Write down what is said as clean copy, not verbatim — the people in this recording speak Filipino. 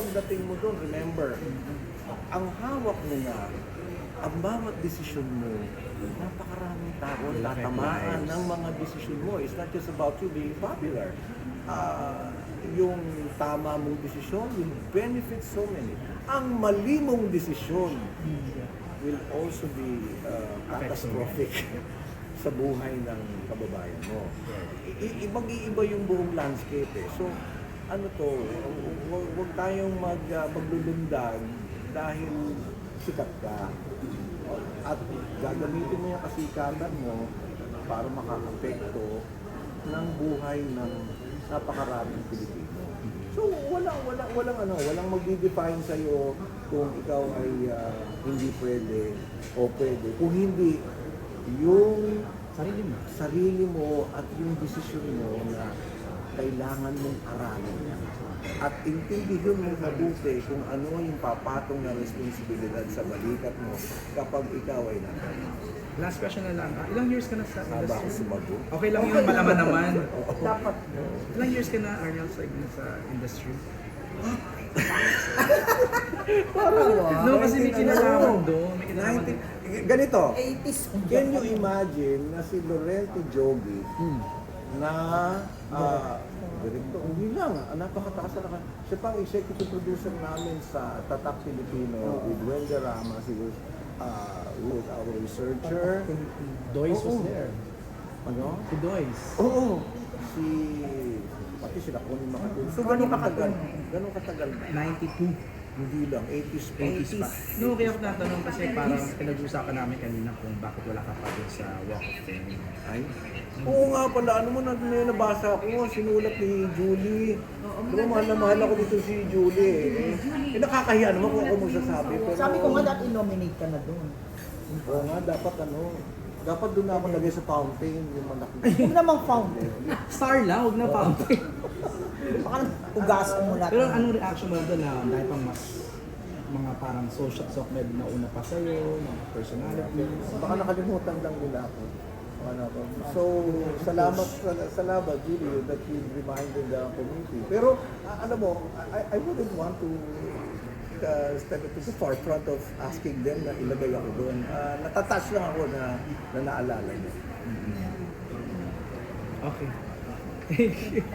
pagdating mo doon, remember, ang hawak mo na, ang bawat desisyon mo, napakaraming tao ang tatamaan ng mga desisyon mo. It's not just about you being popular. Yung tama mong desisyon will benefit so many. Ang mali mong desisyon will also be catastrophic sa buhay ng kababayan mo. Ibang-iiba yung buong landscape eh. So, ano to, huwag tayong maglulundag dahil sikat ka. At gagamitin mo yung kasikatan mo para makakapekto ng buhay ng napakaraming Pilipino. So walang magdi-define sa iyo kung ikaw ay hindi pwede o pwede. Kung hindi yung sarili mo at yung desisyon mo na kailangan mong aralin at intindihin mo mabuti kung ano yung papatong na responsibilidad sa balikat mo kapag ikaw ay nagkakaroon. Last question na lang. Ilang years ka na sa Haba ako industry? sumagot. Okay lang yung malaman naman. Dapat. Ilang years ka na, Arnel, sa industry? No, kasi may kinalaman doon. May kinalaman doon. Ganito, 80s. can you imagine na si Lorente Jogi na director, hindi lang, napakataas na siya pang executive producer namin sa Tatak Filipino with Wenda Ramos. He was our researcher. Doyce was Oo. there. Ano? Si Doyce. Oo. Pati sila Connie Macatun. So, ganun katagal? Ganun katagal? 92. Hindi lang, 80s pa. 80s pa. No, kaya ako natanong kasi parang pinag-uusapan namin kanina kung bakit wala ka pa dun sa Walk of Fame. Ay? Oo nga pala, ano mo na may nabasa ko, sinulat ni Julie. Pero mahal na mahal ako dito si Julie eh. Nakakahiya naman kung ako magsasabi. Pero, Sabi ko nga dati nominate ka na doon. Oo nga, dapat doon na ako lagay sa fountain, yung malaki. Huwag namang found. Star lang, huwag na fountain. Baka ugasan mo lahat. Pero anong reaction mo doon na dahil pang mas mga parang social med na una pa sa'yo, mga personalities? Baka nakalimutan lang nila ako. So, salamat Julie that you reminded the community. Pero, alam mo, I wouldn't want to step into the forefront of asking them na ilagay ako doon. Natatouch lang ako na naalala niyo. Okay. Thank you.